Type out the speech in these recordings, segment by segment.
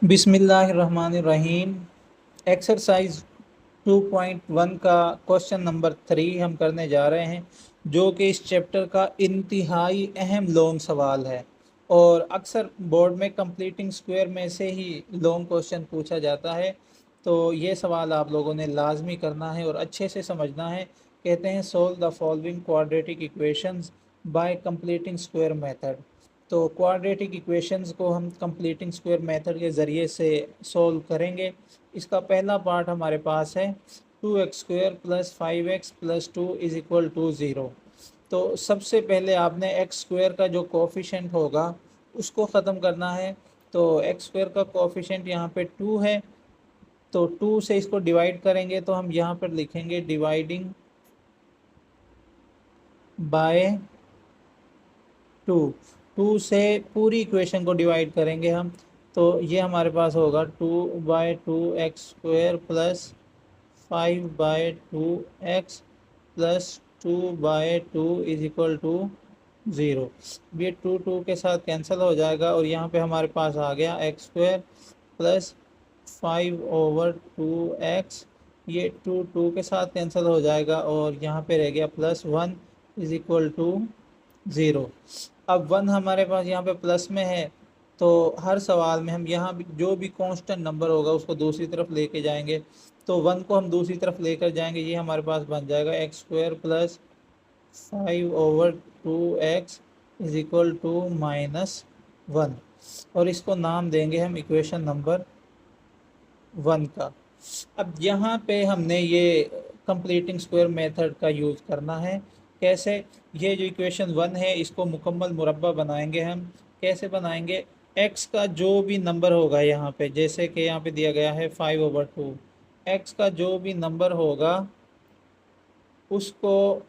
बिस्मिल्लाहिर्रहमानिर्रहीम। एक्सरसाइज 2.1 का question number 3 हम करने जा रहे हैं, जो कि इस चैप्टर का इंतहाई अहम लॉन्ग सवाल है। और अक्सर बोर्ड में कंप्लीटिंग स्क्वायर में से ही लॉन्ग क्वेश्चन पूछा जाता है, तो ये सवाल आप लोगों ने लाजमी करना है और अच्छे से समझना है। कहते हैं solve the following quadratic equations bye completing square method. तो क्वाड्रेटिक इक्वेशंस को हम कंप्लीटिंग स्क्वायर मेथड के ज़रिए से सॉल्व करेंगे। इसका पहला पार्ट हमारे पास है 2x² + 5x + 2 = 0। तो सबसे पहले आपने x² का जो कोफिशेंट होगा उसको ख़त्म करना है। तो x² का कोफिशेंट यहाँ पे 2 है, तो 2 से इसको डिवाइड करेंगे तो हम यहाँ पर लिखेंगे डिवाइडिंग बाय 2। 2 से पूरी इक्वेशन को डिवाइड करेंगे हम, तो ये हमारे पास होगा 2/2x² + 5/2x + 2/2 = 0। ये 2 के साथ कैंसिल हो जाएगा और यहाँ पे हमारे पास आ गया x² + 5/2x। ये 2 के साथ कैंसिल हो जाएगा और यहाँ पे रह गया +1 = 0। अब 1 हमारे पास यहाँ पे प्लस में है, तो हर सवाल में हम यहाँ भी जो भी कांस्टेंट नंबर होगा उसको दूसरी तरफ लेके जाएंगे। तो 1 को हम दूसरी तरफ लेकर जाएंगे, ये हमारे पास बन जाएगा x² + 5/2x = -1। और इसको नाम देंगे हम इक्वेशन नंबर 1 का। अब यहाँ पे हमने ये कंप्लीटिंग स्क्वायर मेथड का यूज़ करना है। कैसे? ये जो इक्वेशन 1 है इसको मुकम्मल मुरब्बा बनाएंगे हम। कैसे बनाएंगे? x का जो भी नंबर होगा यहाँ पे, जैसे कि यहाँ पे दिया गया है 5/2, x का जो भी नंबर होगा उसको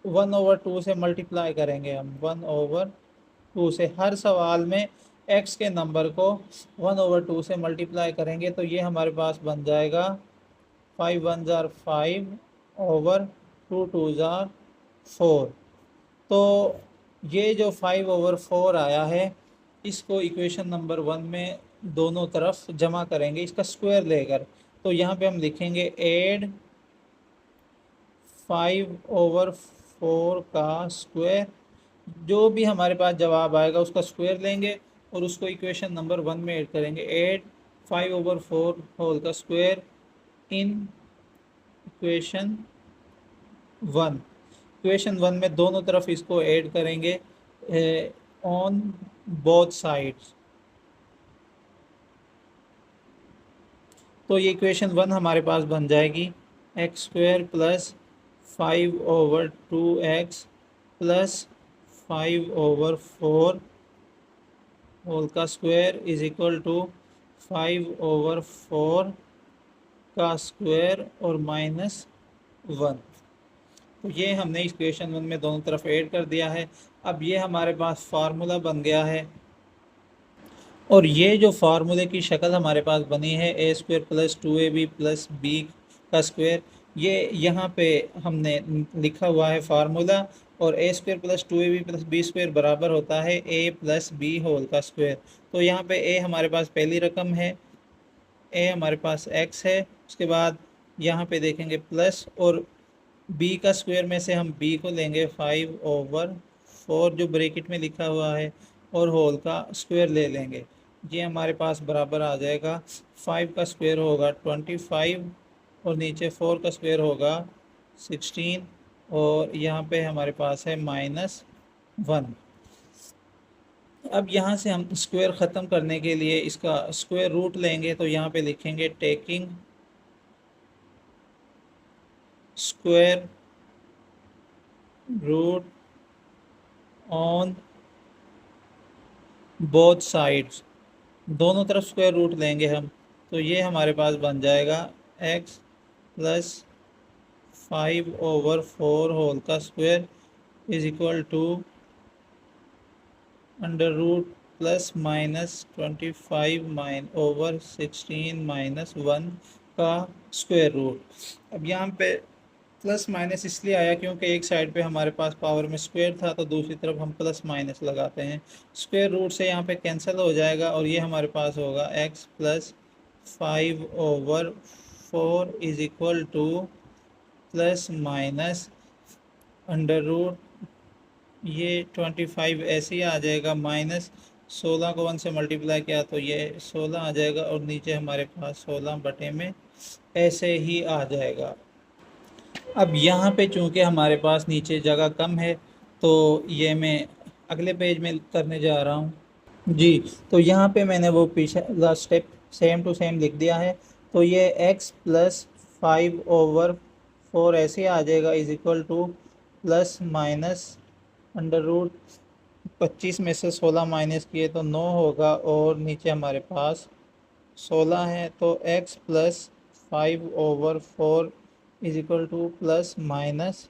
1/2 से मल्टीप्लाई करेंगे हम। 1/2 से हर सवाल में x के नंबर को 1/2 से मल्टीप्लाई करेंगे, तो ये हमारे पास बन जाएगा 5 1 जार 5/2 2 जार 4। तो ये जो 5/4 आया है इसको इक्वेशन नंबर 1 में दोनों तरफ जमा करेंगे इसका स्क्वायर लेकर। तो यहाँ पे हम लिखेंगे एड 5/4 का स्क्वायर। जो भी हमारे पास जवाब आएगा उसका स्क्वायर लेंगे और उसको इक्वेशन नंबर 1 में ऐड करेंगे। एड 5/4 होल का स्क्वायर इन इक्वेशन 1। इक्वेशन 1 में दोनों तरफ इसको ऐड करेंगे ऑन बोथ साइड्स। तो ये इक्वेशन 1 हमारे पास बन जाएगी x² + 5/2x + 5/4 होल का स्क्वायर = 5/4 का स्क्वायर और -1। तो ये हमने इक्वेशन 1 में दोनों तरफ ऐड कर दिया है। अब ये हमारे पास फार्मूला बन गया है और ये जो फार्मूले की शक्ल हमारे पास बनी है a² + 2ab + b का स्क्वायर, ये यहाँ पे हमने लिखा हुआ है फार्मूला। और a² + 2ab + b² बराबर होता है a + b होल का स्क्वायर। तो यहाँ पे a हमारे पास पहली रकम है, a हमारे पास x है, उसके बाद यहाँ पे देखेंगे प्लस, और b का स्क्वायर में से हम b को लेंगे 5/4 जो ब्रैकेट में लिखा हुआ है और होल का स्क्वायर ले लेंगे। ये हमारे पास बराबर आ जाएगा 5 का स्क्वायर होगा 25 और नीचे 4 का स्क्वायर होगा 16 और यहाँ पे हमारे पास है -1। अब यहाँ से हम स्क्वायर ख़त्म करने के लिए इसका स्क्वायर रूट लेंगे, तो यहाँ पे लिखेंगे taking square root on both sides. दोनों तरफ स्क्वायर रूट लेंगे हम, तो ये हमारे पास बन जाएगा x + 5/4 होल का स्क्वायर = √ +-25 / 16 - 1 का स्क्वायर रूट। अब यहाँ पे प्लस माइनस इसलिए आया क्योंकि एक साइड पे हमारे पास पावर में स्क्वायर था, तो दूसरी तरफ हम प्लस माइनस लगाते हैं। स्क्वायर रूट से यहाँ पे कैंसिल हो जाएगा और ये हमारे पास होगा x plus 5/4 is equal to plus minus under root, ये 25 ऐसे ही आ जाएगा, माइनस 16 को 1 से मल्टीप्लाई किया तो ये 16 आ जाएगा और नीचे हमारे पास 16 बटे में ऐसे ही आ जाएगा। अब यहाँ पे चूँकि हमारे पास नीचे जगह कम है, तो ये मैं अगले पेज में करने जा रहा हूँ जी। तो यहाँ पे मैंने वो पिछला स्टेप सेम टू सेम लिख दिया है। तो ये x प्लस 5/4 ऐसे आ जाएगा is equal to plus minus under root 25 में से 16 माइनस किए तो 9 होगा और नीचे हमारे पास 16 है, तो x plus 5/4 is equal to plus minus,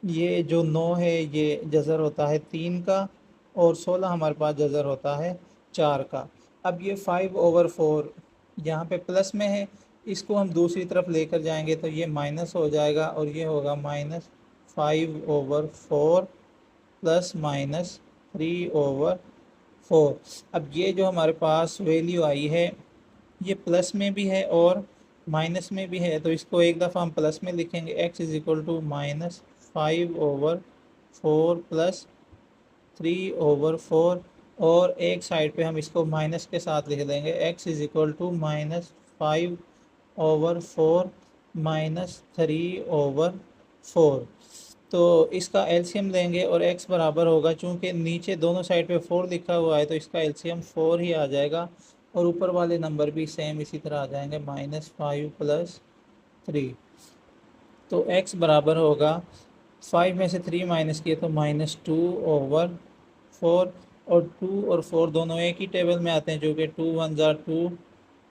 ये जो 9 है ये जज़र होता है 3 का और 16 हमारे पास जज़र होता है 4 का। अब ये 5/4 यहाँ पे प्लस में है, इसको हम दूसरी तरफ लेकर जाएंगे तो ये माइनस हो जाएगा और ये होगा -5/4 प्लस -3/4। अब ये जो हमारे पास वैल्यू आई है ये प्लस में भी है और माइनस में भी है, तो इसको एक दफ़ा हम प्लस में लिखेंगे, x is equal to -5/4 plus 3/4 और एक साइड पे हम इसको माइनस के साथ लिख देंगे, x इज इक्वल टू -5/4 -3/4। तो इसका एलसीएम लेंगे और x बराबर होगा, चूँकि नीचे दोनों साइड पे 4 लिखा हुआ है तो इसका एलसीएम 4 ही आ जाएगा और ऊपर वाले नंबर भी सेम इसी तरह आ जाएंगे, -5 प्लस 3। तो x बराबर होगा 5 में से 3 माइनस किए तो -2/4 और 2 और 4 दोनों एक ही टेबल में आते हैं, जो कि 2 1 जार 2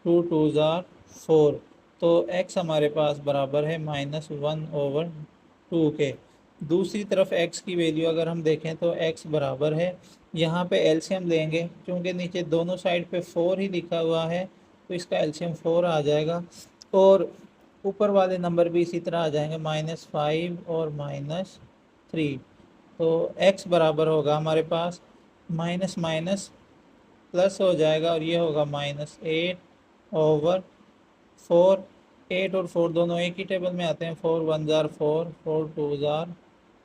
2 2 जार 4। तो x हमारे पास बराबर है -1/2 के। दूसरी तरफ x की वैल्यू अगर हम देखें तो x बराबर है, यहाँ पे एलसीएम लेंगे क्योंकि नीचे दोनों साइड पे 4 ही लिखा हुआ है तो इसका एलसीएम 4 आ जाएगा और ऊपर वाले नंबर भी इसी तरह आ जाएंगे, -5 और -3। तो x बराबर होगा हमारे पास माइनस माइनस प्लस हो जाएगा और ये होगा -8/4। 8 और 4 दोनों एक ही टेबल में आते हैं, 4 1 जार 4 4 2 जार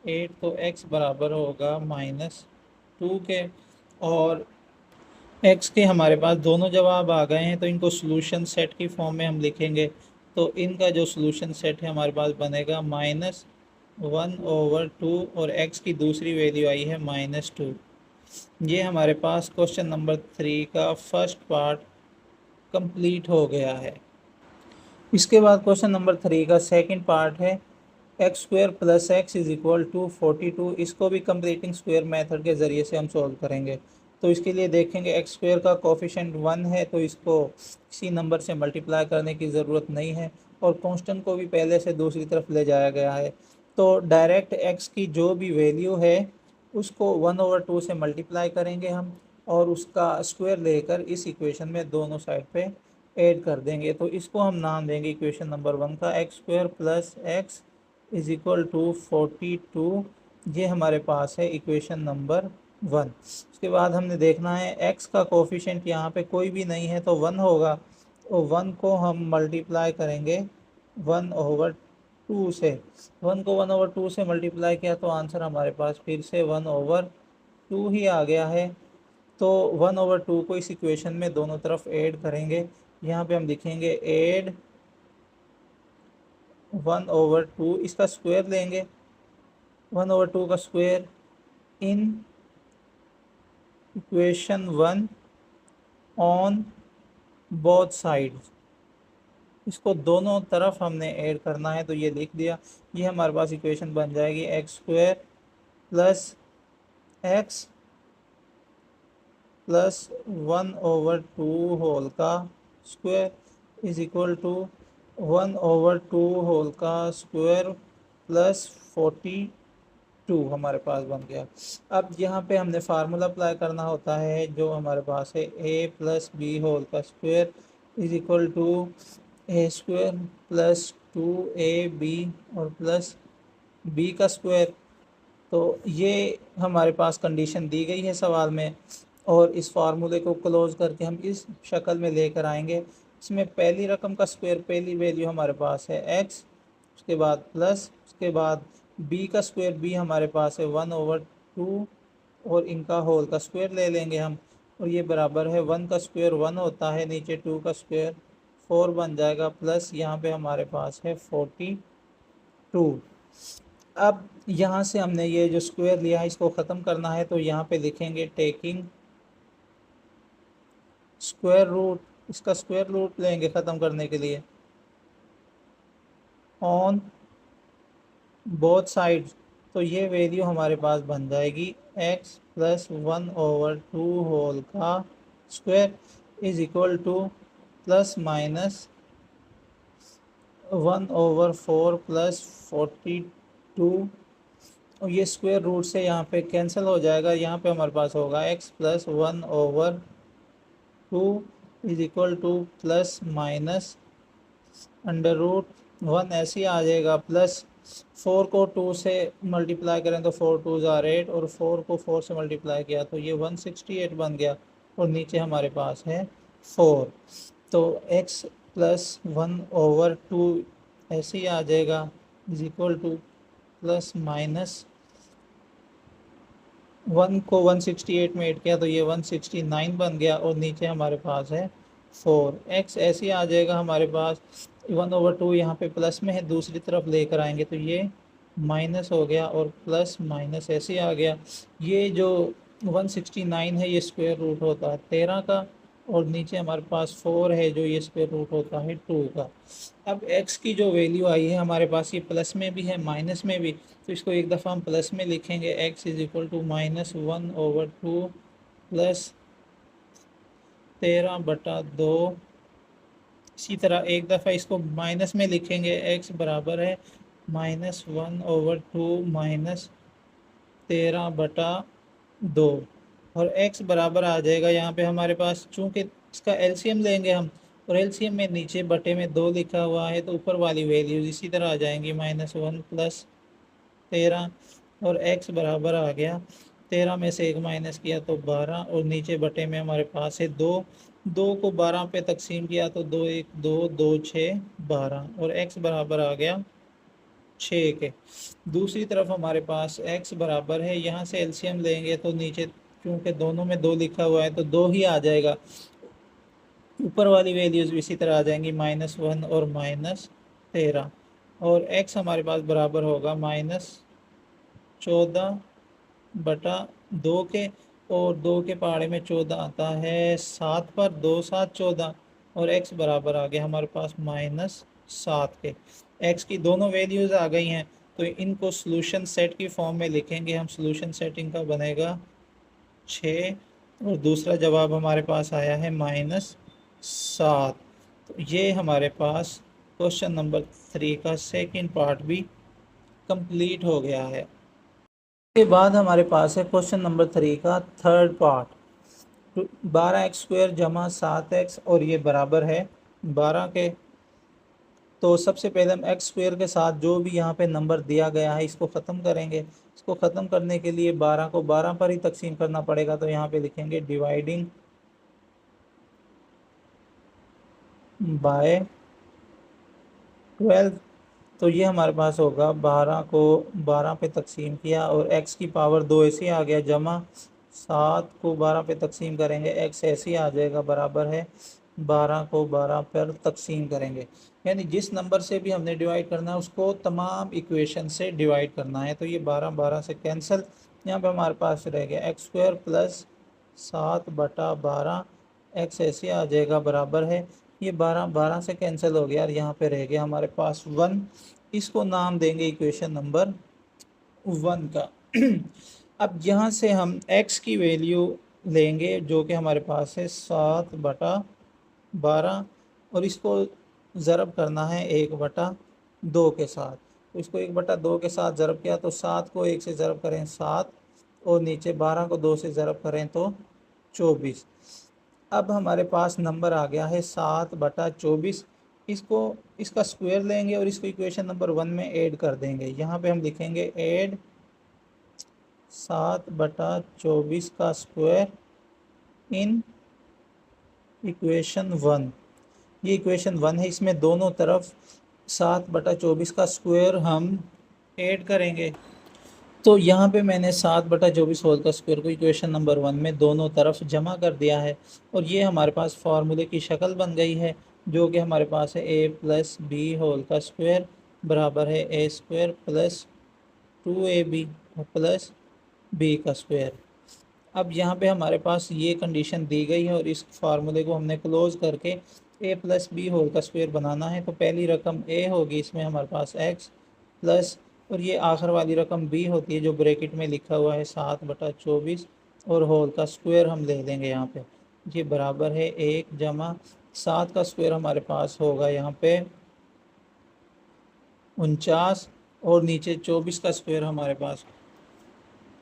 8। तो x बराबर होगा -2 के। और x के हमारे पास दोनों जवाब आ गए हैं, तो इनको सोल्यूशन सेट की फॉर्म में हम लिखेंगे। तो इनका जो सोल्यूशन सेट है हमारे पास बनेगा -1/2 और x की दूसरी वैल्यू आई है -2। ये हमारे पास क्वेश्चन नंबर 3 का फर्स्ट पार्ट कंप्लीट हो गया है। इसके बाद क्वेश्चन नंबर 3 का सेकंड पार्ट है x² + x is equal to 42। इसको भी कंप्लीटिंग स्क्वायर मेथड के ज़रिए से हम सॉल्व करेंगे। तो इसके लिए देखेंगे x² का कोफिशिएंट 1 है तो इसको किसी नंबर से मल्टीप्लाई करने की ज़रूरत नहीं है और कांस्टेंट को भी पहले से दूसरी तरफ ले जाया गया है। तो डायरेक्ट x की जो भी वैल्यू है उसको 1/2 से मल्टीप्लाई करेंगे हम और उसका स्क्वायर लेकर इस इक्वेशन में दोनों साइड पे ऐड कर देंगे। तो इसको हम नाम देंगे इक्वेशन नंबर 1 का, x² + x is equal to 42। ये हमारे पास है इक्वेशन नंबर 1। उसके बाद हमने देखना है x का कोफिशिएंट यहाँ पे कोई भी नहीं है तो 1 होगा, तो 1 को हम मल्टीप्लाई करेंगे 1/2 से। 1 को 1/2 से मल्टीप्लाई किया तो आंसर हमारे पास फिर से 1/2 ही आ गया है। तो 1/2 को इस इक्वेशन में दोनों तरफ ऐड करेंगे। यहाँ पे हम लिखेंगे ऐड 1/2, इसका स्क्वायर लेंगे 1/2 का square in equation 1 on both sides. इसको दोनों तरफ हमने ऐड करना है तो ये लिख दिया। ये हमारे पास इक्वेशन बन जाएगी x² + x + 1/2 होल का square is equal to 1/2 whole का स्क्वायर प्लस 42 हमारे पास बन गया। अब यहाँ पे हमने फार्मूला अप्लाई करना होता है जो हमारे पास है a + b होल का square is equal to a² + 2ab और प्लस बी का स्क्वायर। तो ये हमारे पास कंडीशन दी गई है सवाल में, और इस फार्मूले को क्लोज करके हम इस शक्ल में लेकर आएंगे। इसमें पहली रकम का स्क्वायर, पहली वैल्यू हमारे पास है एक्स, उसके बाद प्लस, उसके बाद बी का स्क्वायर, बी हमारे पास है 1/2, और इनका होल का स्क्वायर ले लेंगे हम, और ये बराबर है 1 का स्क्वायर 1 होता है, नीचे 2 का स्क्वायर 4 बन जाएगा, प्लस यहाँ पे हमारे पास है 42। अब यहाँ से हमने ये जो स्क्वायर लिया है इसको ख़त्म करना है, तो यहाँ पे लिखेंगे टेकिंग स्क्वायर रूट, इसका स्क्वायर रूट लेंगे ख़त्म करने के लिए ऑन बोथ साइड्स। तो ये वैल्यू हमारे पास बन जाएगी x प्लस 1/2 होल का square is equal to plus minus 1/4 plus 42, और ये स्क्वायर रूट से यहाँ पे कैंसिल हो जाएगा। यहाँ पे हमारे पास होगा x plus 1/2 is equal to plus minus under root 1 ऐसे ही आ जाएगा, प्लस 4 को 2 से मल्टीप्लाई करें तो 4 2 ज़ार 8, और 4 को 4 से मल्टीप्लाई किया तो ये 168 बन गया, और नीचे हमारे पास है 4। तो x प्लस 1/2 ऐसे ही आ जाएगा is equal to plus minus 1 को 168 में ऐड किया तो ये 169 बन गया, और नीचे हमारे पास है 4। x ऐसे ही आ जाएगा हमारे पास 1/2, यहाँ पे प्लस में है, दूसरी तरफ लेकर आएंगे तो ये माइनस हो गया, और प्लस माइनस ऐसे ही आ गया। ये जो 169 है ये स्क्वायर रूट होता है 13 का, और नीचे हमारे पास 4 है जो ये स्क्वायर रूट होता है 2 का। अब x की जो वैल्यू आई है हमारे पास, ये प्लस में भी है माइनस में भी, तो इसको एक दफ़ा हम प्लस में लिखेंगे, x is equal to -1/2 plus 13/2। इसी तरह एक दफ़ा इसको माइनस में लिखेंगे, x बराबर है -1/2 माइनस 13/2, और x बराबर आ जाएगा यहाँ पे हमारे पास, चूँकि इसका एलसीएम लेंगे हम, और एलसीएम में नीचे बटे में 2 लिखा हुआ है तो ऊपर वाली वैल्यूज इसी तरह आ जाएंगी, -1 प्लस 13, और x बराबर आ गया 13 में से 1 माइनस किया तो 12, और नीचे बटे में हमारे पास है 2, 2 को 12 पे तकसीम किया तो 2 1 2 2 6 12, और x बराबर आ गया 6 के। दूसरी तरफ हमारे पास x बराबर है, यहाँ से एलसीएम लेंगे तो नीचे क्योंकि दोनों में 2 लिखा हुआ है तो 2 ही आ जाएगा, ऊपर वाली वैल्यूज इसी तरह आ जाएंगी -1 और -13, और x हमारे पास बराबर होगा -14/2 के, और 2 के पहाड़े में 14 आता है 7 पर, 2 7 14, और x बराबर आ गया हमारे पास -7 के। x की दोनों वैल्यूज़ आ गई हैं, तो इनको सॉल्यूशन सेट की फॉर्म में लिखेंगे हम। सॉल्यूशन सेट इनका बनेगा 6, और दूसरा जवाब हमारे पास आया है -7। तो ये हमारे पास क्वेश्चन नंबर 3 का सेकंड पार्ट भी कंप्लीट हो गया है। इसके बाद हमारे पास है क्वेश्चन नंबर 3 का थर्ड पार्ट। 12x² जमा 7x, और ये बराबर है 12 के। तो सबसे पहले हम x² के साथ जो भी यहाँ पे नंबर दिया गया है इसको ख़त्म करेंगे। इसको ख़त्म करने के लिए 12 को 12 पर ही तकसीम करना पड़ेगा, तो यहाँ पे लिखेंगे डिवाइडिंग बाय 12। तो ये हमारे पास होगा 12 को 12 पे तकसीम किया, और x की पावर 2 ऐसे आ गया, जमा 7 को 12 पे तकसीम करेंगे x ऐसे आ जाएगा, बराबर है 12 को 12 पर तकसीम करेंगे। यानी जिस नंबर से भी हमने डिवाइड करना है उसको तमाम इक्वेशन से डिवाइड करना है। तो ये 12 12 से कैंसिल, यहाँ पे हमारे पास रह गया x² प्लस 7/12, x ऐसे आ जाएगा, बराबर है ये 12 12 से कैंसिल हो गया, और यहाँ पे रह गया हमारे पास 1। इसको नाम देंगे इक्वेशन नंबर 1 का। अब यहाँ से हम x की वैल्यू लेंगे जो कि हमारे पास है 7/12, और इसको ज़रब करना है 1/2 के साथ। तो इसको 1/2 के साथ ज़रब किया तो 7 को 1 से ज़रब करें 7, और नीचे 12 को 2 से ज़रब करें तो 24। अब हमारे पास नंबर आ गया है 7/24, इसको इसका स्क्वायर लेंगे और इसको इक्वेशन नंबर 1 में ऐड कर देंगे। यहाँ पे हम लिखेंगे ऐड 7/24 का स्क्वायर इन इक्वेशन 1। ये इक्वेशन 1 है, इसमें दोनों तरफ 7/24 का स्क्वायर हम ऐड करेंगे। तो यहाँ पे मैंने 7/24 होल का स्क्वायर को इक्वेशन नंबर 1 में दोनों तरफ जमा कर दिया है और ये हमारे पास फार्मूले की शक्ल बन गई है, जो कि हमारे पास है a + b होल का स्क्वायर बराबर है a² + 2ab प्लस b का स्क्वायर। अब यहाँ पे हमारे पास ये कंडीशन दी गई है और इस फार्मूले को हमने क्लोज करके a + b होल का स्क्वायर बनाना है। तो पहली रकम a होगी, इसमें हमारे पास x प्लस, और ये आखिर वाली रकम b होती है जो ब्रैकेट में लिखा हुआ है 7/24 और होल का स्क्वायर हम ले लेंगे यहाँ पे। ये बराबर है 1 जमा 7 का स्क्वायर हमारे पास होगा यहाँ पे 49 और नीचे 24 का स्क्वायर हमारे पास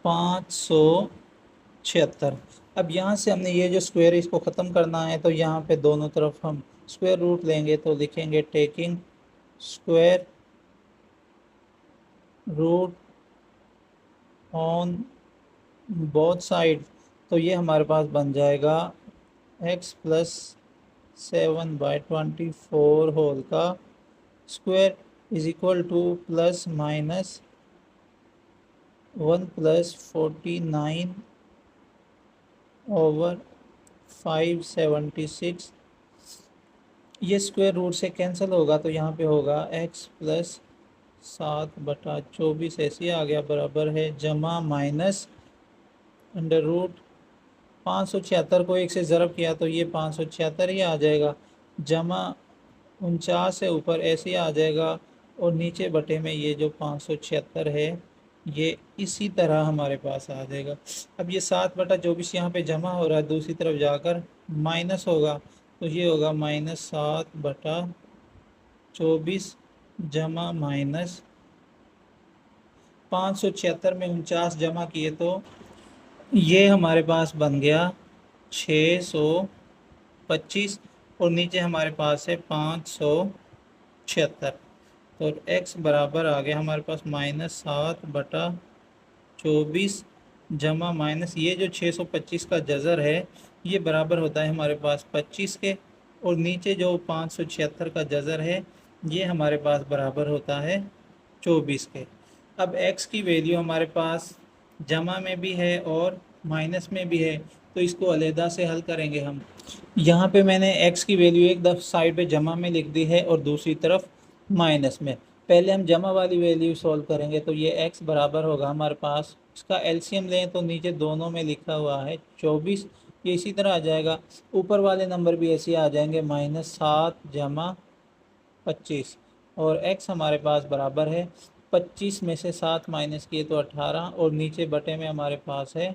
576। अब यहाँ से हमने ये जो स्क्वायर है इसको ख़त्म करना है, तो यहाँ पे दोनों तरफ हम स्क्वायर रूट लेंगे। तो लिखेंगे taking square root on both side, तो ये हमारे पास बन जाएगा x + 7/24 होल का स्क्वायर इज इक्वल टू +- 1 + 49/576। ये स्क्वायर रूट से कैंसिल होगा, तो यहाँ पे होगा x + 7/24 ऐसे ही आ गया बराबर है जमा माइनस अंडर रूट 576 को 1 से ज़रब किया तो ये 576 ही आ जाएगा, जमा 49 से ऊपर ऐसे ही आ जाएगा और नीचे बटे में ये जो 576 है ये इसी तरह हमारे पास आ जाएगा। अब ये 7/24 यहाँ पे जमा हो रहा है, दूसरी तरफ जाकर माइनस होगा, तो ये होगा -7/24 जमा माइनस 576 में 49 जमा किए तो ये हमारे पास बन गया 625 और नीचे हमारे पास है 576। तो x बराबर आ गया हमारे पास -7/24 जमा माइनस ये जो 625 का जज़र है ये बराबर होता है हमारे पास 25 के, और नीचे जो 576 का जज़र है ये हमारे पास बराबर होता है 24 के। अब x की वैल्यू हमारे पास जमा में भी है और माइनस में भी है, तो इसको अलहदा से हल करेंगे हम। यहाँ पे मैंने x की वैल्यू एक दफ़ साइड पे जमा में लिख दी है और दूसरी तरफ माइनस में। पहले हम जमा वाली वैल्यू सॉल्व करेंगे, तो ये x बराबर होगा हमारे पास, इसका एलसीएम लें तो नीचे दोनों में लिखा हुआ है 24, ये इसी तरह आ जाएगा। ऊपर वाले नंबर भी ऐसे आ जाएंगे -7 जमा 25 और x हमारे पास बराबर है 25 में से 7 माइनस किए तो 18 और नीचे बटे में हमारे पास है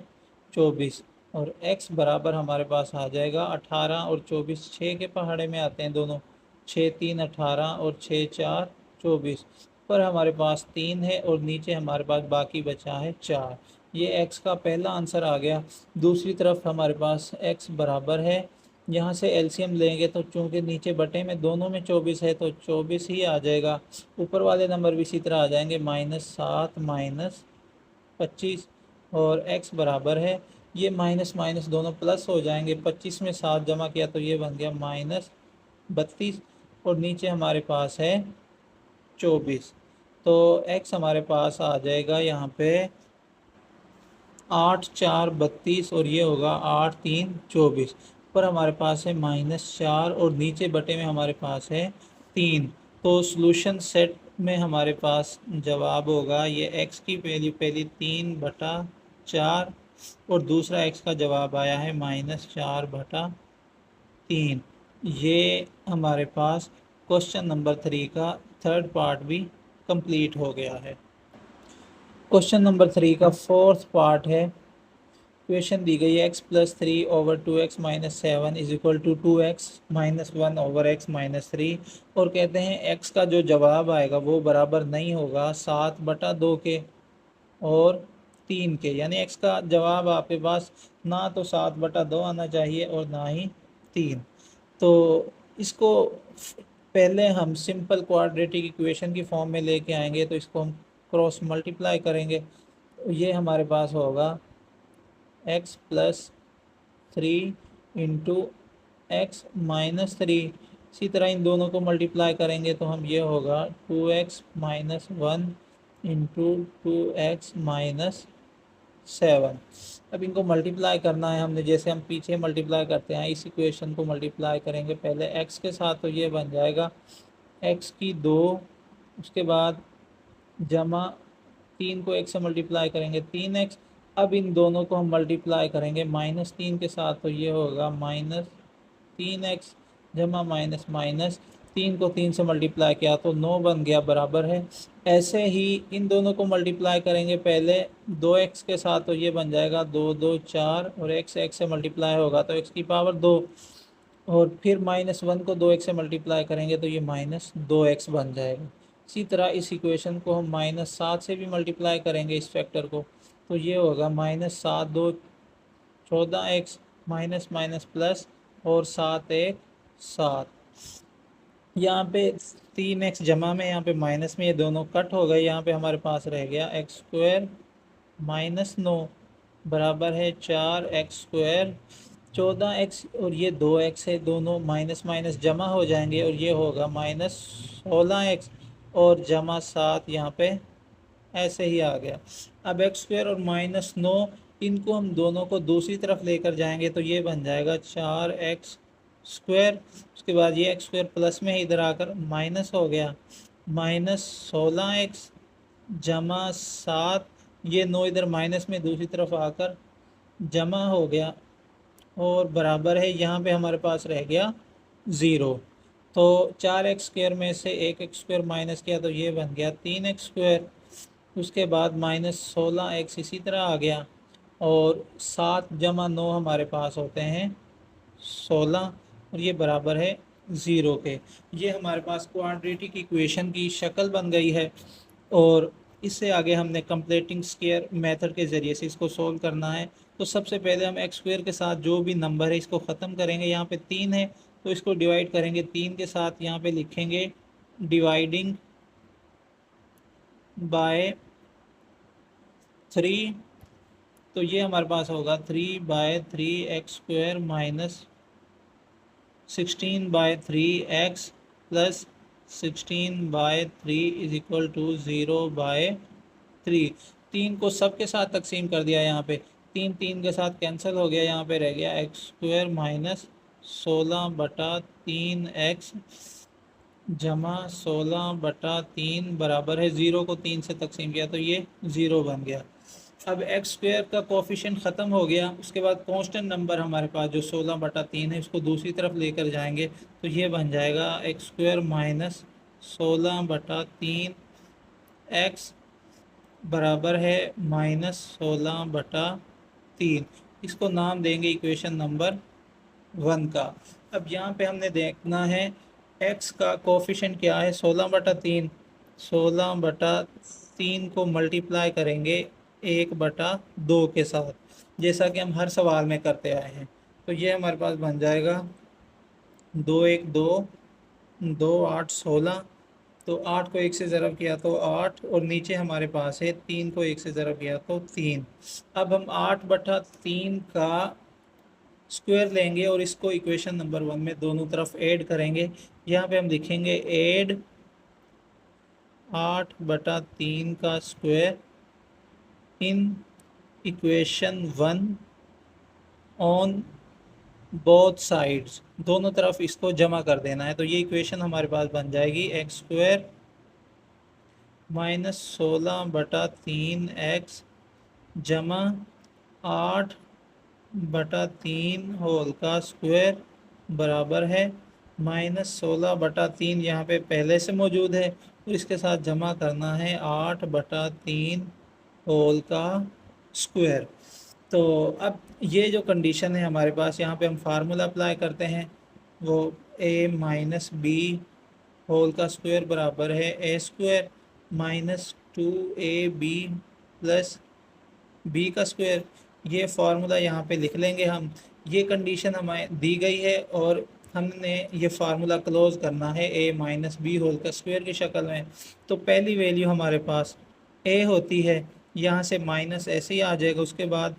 24 और x बराबर हमारे पास आ जाएगा 18 और 24 6 के पहाड़े में आते हैं दोनों, 6 3 18 और 6 4 24 पर हमारे पास 3 है और नीचे हमारे पास बाकी बचा है 4। ये x का पहला आंसर आ गया। दूसरी तरफ हमारे पास x बराबर है, यहाँ से एलसीएम लेंगे तो चूंकि नीचे बटे में दोनों में 24 है तो 24 ही आ जाएगा। ऊपर वाले नंबर भी इसी तरह आ जाएंगे -7 -25 और x बराबर है, ये माइनस माइनस दोनों प्लस हो जाएंगे। 25 में 7 जमा किया तो ये बन गया -32 और नीचे हमारे पास है 24। तो x हमारे पास आ जाएगा यहाँ पे 8 4 32 और ये होगा 8 3 24 पर हमारे पास है -4 और नीचे बटे में हमारे पास है 3। तो सॉल्यूशन सेट में हमारे पास जवाब होगा ये x की वैल्यू पहली 3/4 और दूसरा x का जवाब आया है -4/3। ये हमारे पास क्वेश्चन नंबर 3 का थर्ड पार्ट भी कंप्लीट हो गया है। क्वेश्चन नंबर 3 का फोर्थ पार्ट है। इक्वेशन दी गई है x + 3/2x - 7 is equal to 2x - 1/x - 3 और कहते हैं x का जो जवाब आएगा वो बराबर नहीं होगा 7/2 के और 3 के, यानी x का जवाब आपके पास ना तो 7/2 आना चाहिए और ना ही 3। तो इसको पहले हम सिंपल क्वाड्रेटिक इक्वेशन की फॉर्म में लेके आएंगे, तो इसको हम क्रॉस मल्टीप्लाई करेंगे, तो ये हमारे पास होगा x plus 3 into x minus 3। इसी तरह इन दोनों को मल्टीप्लाई करेंगे तो हम ये होगा 2x minus 1 into 2x minus 7। अब इनको मल्टीप्लाई करना है हमने, जैसे हम पीछे मल्टीप्लाई करते हैं इस इक्वेशन को मल्टीप्लाई करेंगे पहले x के साथ, तो ये बन जाएगा x की 2, उसके बाद जमा 3 को x से मल्टीप्लाई करेंगे 3x। अब इन दोनों को हम मल्टीप्लाई करेंगे -3 के साथ, तो ये होगा -3x जमा माइनस माइनस 3 को 3 से मल्टीप्लाई किया तो 9 बन गया, बराबर है। ऐसे ही इन दोनों को मल्टीप्लाई करेंगे पहले 2x के साथ, तो ये बन जाएगा 2 2 4, और x से मल्टीप्लाई होगा तो x की पावर 2, और फिर -1 को 2x से मल्टीप्लाई करेंगे तो ये -2x बन जाएगा। इसी तरह इस इक्वेशन को हम -7 से भी मल्टीप्लाई करेंगे इस फैक्टर को, तो ये होगा -7 2 14x माइनस माइनस प्लस और 7 1 7। यहाँ पे 3x जमा में, यहाँ पे माइनस में, ये दोनों कट हो गए, यहाँ पे हमारे पास रह गया x स्क्वायर माइनस 9 बराबर है 4x स्क्वायर। 14x और ये 2x है, दोनों माइनस माइनस जमा हो जाएंगे और ये होगा -16x और जमा 7, यहाँ पे ऐसे ही आ गया। अब x स्क्वायर और -9 इनको हम दोनों को दूसरी तरफ लेकर जाएंगे तो ये बन जाएगा 4x स्क्वायर। उसके बाद ये x स्क्वायर प्लस में इधर आकर माइनस हो गया, -16x जमा 7, ये 9 इधर माइनस में दूसरी तरफ आकर जमा हो गया और बराबर है, यहाँ पे हमारे पास रह गया 0। तो 4x स्क्वायर में से 1x स्क्वायर माइनस किया तो ये बन गया 3x स्क्वायर। उसके बाद -16x इसी तरह आ गया, और 7 जमा 9 हमारे पास होते हैं 16, और ये बराबर है 0 के। ये हमारे पास क्वाड्रेटिक इक्वेशन की शक्ल बन गई है, और इससे आगे हमने कंप्लीटिंग स्क्वायर मेथड के ज़रिए से इसको सोल्व करना है। तो सबसे पहले हम एक्स स्क्वायर के साथ जो भी नंबर है इसको ख़त्म करेंगे। यहाँ पे 3 है तो इसको डिवाइड करेंगे 3 के साथ, यहाँ पे लिखेंगे डिवाइडिंग बाय 3, तो ये हमारे पास होगा 3/3 x square minus 16/3 plus 16/3 is equal to 0/3। 3 को सब के साथ तकसीम कर दिया, यहाँ पे 3 के साथ कैंसिल हो गया, यहाँ पे रह गया एक्स स्क्वायर माइनस 16/3 एक्स जमा 16/3 बराबर है 0 को 3 से तकसीम किया तो ये 0 बन गया। अब एक्स स्क्वायर का कोफिशिएंट ख़त्म हो गया। उसके बाद कांस्टेंट नंबर हमारे पास जो 16/3 है उसको दूसरी तरफ लेकर जाएंगे तो ये बन जाएगा एक्स स्क्वायर माइनस 16/3 एक्स बराबर है -16/3। इसको नाम देंगे इक्वेशन नंबर 1 का। अब यहाँ पे हमने देखना है x का कोफिशिएंट क्या है 16/3। 16/3 को मल्टीप्लाई करेंगे 1/2 के साथ, जैसा कि हम हर सवाल में करते आए हैं। तो ये हमारे पास बन जाएगा 2 1 2 2 8 16। तो 8 को 1 से ज़रब किया तो 8, और नीचे हमारे पास है 3 को 1 से ज़रब किया तो 3। अब हम 8/3 का स्क्वायर लेंगे और इसको इक्वेशन नंबर 1 में दोनों तरफ ऐड करेंगे। यहाँ पे हम लिखेंगे ऐड 8/3 का square in equation 1 on both sides, दोनों तरफ इसको जमा कर देना है। तो ये इक्वेशन हमारे पास बन जाएगी एक्स स्क्वायर माइनस 16/3 एक्स जमा 8/3 होल का स्क्वायर बराबर है -16/3, यहाँ पे पहले से मौजूद है तो इसके साथ जमा करना है 8/3 होल का स्क्वायर। तो अब ये जो कंडीशन है हमारे पास, यहाँ पे हम फार्मूला अप्लाई करते हैं, वो a माइनस बी होल का स्क्वायर बराबर है a square minus 2ab plus b का स्क्वायर। ये फार्मूला यहाँ पे लिख लेंगे हम। ये कंडीशन हमें दी गई है और हमने ये फार्मूला क्लोज करना है a माइनस बी होल का स्क्वायर की शक्ल में। तो पहली वैल्यू हमारे पास a होती है, यहाँ से माइनस ऐसे ही आ जाएगा। उसके बाद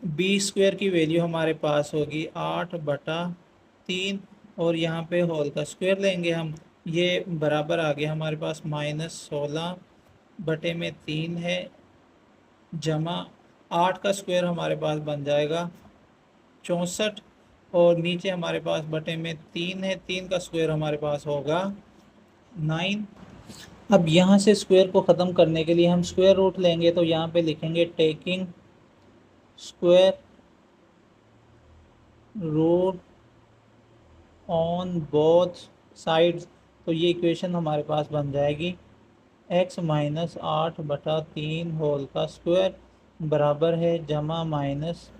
बी स्क्वायर की वैल्यू हमारे पास होगी 8/3 और यहाँ पे होल का स्क्वायर लेंगे हम, ये बराबर आ गया हमारे पास -16/3 है, जमा 8 का स्क्वायर हमारे पास बन जाएगा 64 और नीचे हमारे पास बटे में 3 है, 3 का स्क्वायर हमारे पास होगा 9। अब यहाँ से स्क्वायर को ख़त्म करने के लिए हम स्क्वायर रूट लेंगे, तो यहाँ पे लिखेंगे taking square root on both sides. तो ये इक्वेशन हमारे पास बन जाएगी x माइनस 8/3 होल का स्क्वायर बराबर है जमा माइनस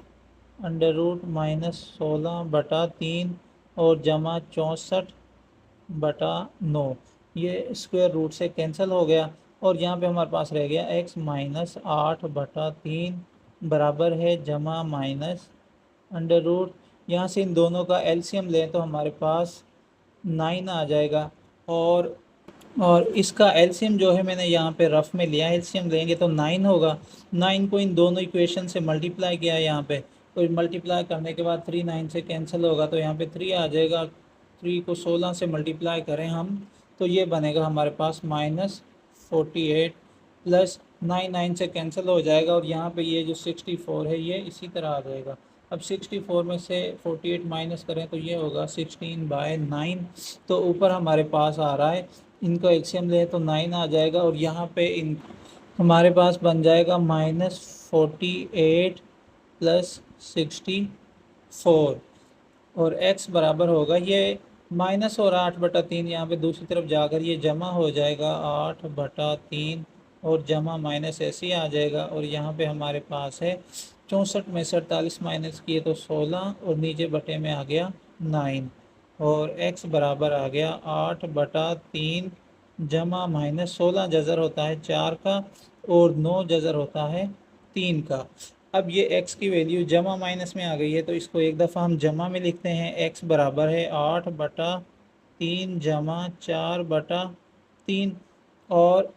अंडर रूट -16/3 और जमा 64/9। ये स्क्वायर रूट से कैंसिल हो गया और यहाँ पे हमारे पास रह गया x माइनस 8/3 बराबर है जमा माइनस अंडर रूट, यहाँ से इन दोनों का एलसीएम लें तो हमारे पास 9 आ जाएगा। और इसका एलसीएम जो है मैंने यहाँ पे रफ में लिया, एलसीएम लेंगे तो 9 होगा। 9 को इन दोनों इक्वेशन से मल्टीप्लाई किया है यहाँ पे, तो मल्टीप्लाई करने के बाद 3 9 से कैंसिल होगा तो यहाँ पे 3 आ जाएगा। 3 को 16 से मल्टीप्लाई करें हम तो ये बनेगा हमारे पास -48 प्लस 9 9 से कैंसिल हो जाएगा और यहाँ पे ये जो 64 है ये इसी तरह आ जाएगा। अब 64 में से 48 माइनस करें तो ये होगा 16/9। तो ऊपर हमारे पास आ रहा है, इनको एलसीएम ले तो 9 आ जाएगा और यहाँ पे इन हमारे पास बन जाएगा -48 प्लस 64 और x बराबर होगा ये माइनस और 8/3, यहाँ पे दूसरी तरफ जाकर ये जमा हो जाएगा 8/3 और जमा माइनस ऐसे ही आ जाएगा और यहाँ पे हमारे पास है 64 में 47 माइनस किए तो 16 और नीचे बटे में आ गया 9 और x बराबर आ गया 8/3 जमा -16 जज़र होता है 4 का और 9 जज़र होता है 3 का। अब ये x की वैल्यू जमा माइनस में आ गई है तो इसको एक दफ़ा हम जमा में लिखते हैं। x बराबर है 8/3 जमा 4/3 और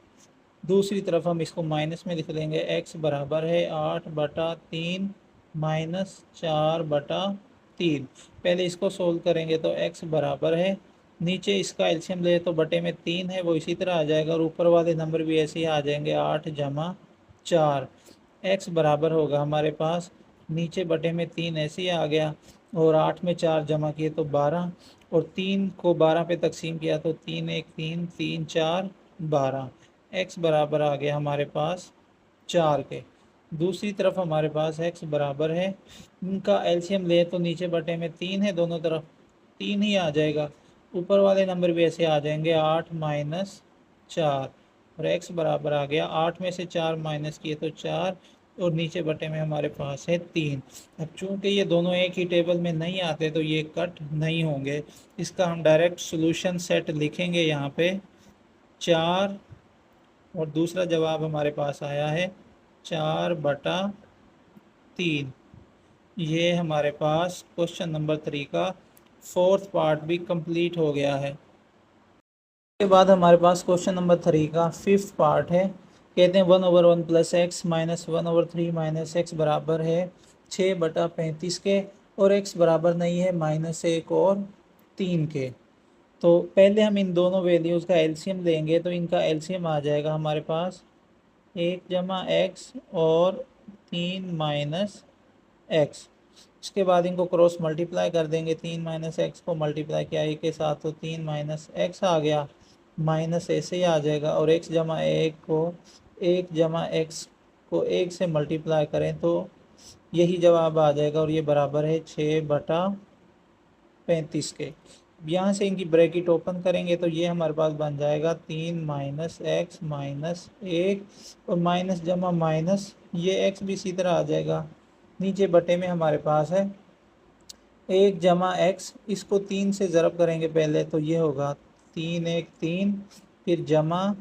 दूसरी तरफ हम इसको माइनस में लिख लेंगे। x बराबर है 8/3 माइनस 4/3। पहले इसको सोल्व करेंगे तो x बराबर है, नीचे इसका एलसीएम ले तो बटे में 3 है वो इसी तरह आ जाएगा और ऊपर वाले नंबर भी ऐसे ही आ जाएंगे 8 जमा 4। x बराबर होगा हमारे पास नीचे बटे में 3 ऐसे ही आ गया और 8 में 4 जमा किए तो 12 और 3 को 12 पे तकसीम किया तो 3 1 3 3 4 12। x बराबर आ गया हमारे पास 4 के। दूसरी तरफ हमारे पास x बराबर है, इनका एलसीएम ले तो नीचे बटे में 3 है, दोनों तरफ 3 ही आ जाएगा, ऊपर वाले नंबर भी ऐसे आ जाएंगे 8 माइनस 4 और x बराबर आ गया 8 में से 4 माइनस किए तो 4 और नीचे बटे में हमारे पास है 3। अब चूंकि ये दोनों एक ही टेबल में नहीं आते तो ये कट नहीं होंगे, इसका हम डायरेक्ट सॉल्यूशन सेट लिखेंगे यहाँ पे 4 और दूसरा जवाब हमारे पास आया है 4/3। ये हमारे पास क्वेश्चन नंबर 3 का 4th पार्ट भी कंप्लीट हो गया है। के बाद हमारे पास क्वेश्चन नंबर 3 का 5th पार्ट है। कहते हैं 1/1 plus x minus 1/3 minus x बराबर है 6/35 के और x बराबर नहीं है -1 और 3 के। तो पहले हम इन दोनों वैल्यूज़ का एलसीएम लेंगे तो इनका एलसीएम आ जाएगा हमारे पास 1 जमा एक्स और 3 माइनस एक्स। उसके बाद इनको क्रॉस मल्टीप्लाई कर देंगे, 3 माइनस एक्स को मल्टीप्लाई किया एक के साथ तो 3 माइनस एक्स आ गया, माइनस ऐसे ही आ जाएगा और x जमा 1 को 1 जमा एक्स को 1 से मल्टीप्लाई करें तो यही जवाब आ जाएगा और ये बराबर है 6/35 के। यहाँ से इनकी ब्रैकेट ओपन करेंगे तो ये हमारे पास बन जाएगा 3 माइनस एक्स माइनस 1 और माइनस जमा माइनस ये x भी इसी तरह आ जाएगा। नीचे बटे में हमारे पास है 1 जमा एक्स, इसको 3 से ज़रब करेंगे पहले तो ये होगा 3 1 3 फिर जमा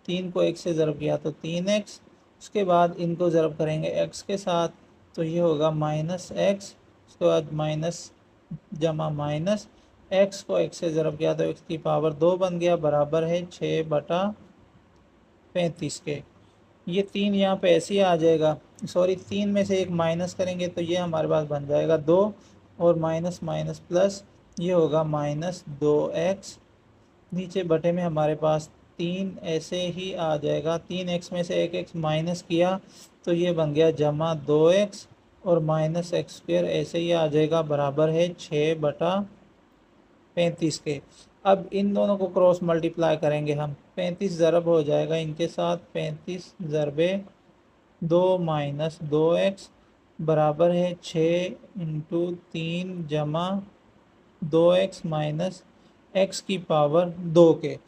3 को 1 से ज़रब किया तो 3x, उसके बाद इनको ज़रब करेंगे x के साथ तो ये होगा -x, उसके बाद माइनस जमा माइनस एक्स को एक्स से ज़रब किया तो एक्स की पावर 2 बन गया, बराबर है 6/35 के। ये 3 यहाँ पे ऐसे ही आ जाएगा, सॉरी 3 में से एक माइनस करेंगे तो ये हमारे पास बन जाएगा 2, और माइनस माइनस प्लस, ये होगा -2x। नीचे बटे में हमारे पास 3 ऐसे ही आ जाएगा, 3x में से एक एक्स माइनस किया तो ये बन गया -2x, और -x² ऐसे ही आ जाएगा, बराबर है 6/35 के। अब इन दोनों को क्रॉस मल्टीप्लाई करेंगे हम, 35 ज़रब हो जाएगा इनके साथ, 35 ज़रबे 2 - 2x, बराबर है 6 × 3 जमा 2x माइनस एक्स की पावर 2 के।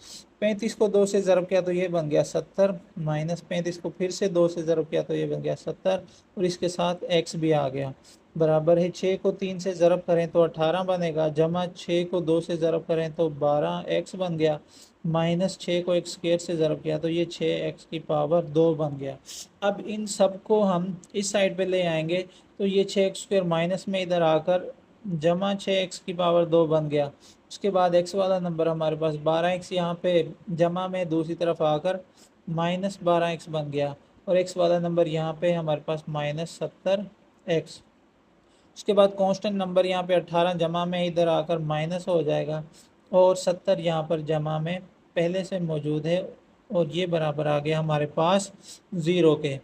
35 को 2 से ज़रब किया तो ये बन गया 70, माइनस 35 को फिर से 2 से ज़रब किया तो ये बन गया 70, और इसके साथ x भी आ गया, बराबर है 6 को 3 से ज़रब करें तो 18 बनेगा, जमा 6 को 2 से ज़रब करें तो 12x बन गया, माइनस 6 को x² से ज़रब किया तो ये 6x की पावर 2 बन गया। अब इन सब को हम इस साइड पे ले आएंगे तो ये 6x² माइनस में इधर आकर जमा 6x की पावर 2 बन गया। उसके बाद x वाला नंबर हमारे पास 12x यहाँ पे जमा में दूसरी तरफ आकर -12x बन गया, और x वाला नंबर यहाँ पे हमारे पास -70x। उसके बाद कांस्टेंट नंबर यहाँ पे 18 जमा में इधर आकर माइनस हो जाएगा, और 70 यहाँ पर जमा में पहले से मौजूद है, और ये बराबर आ गया हमारे पास 0 के।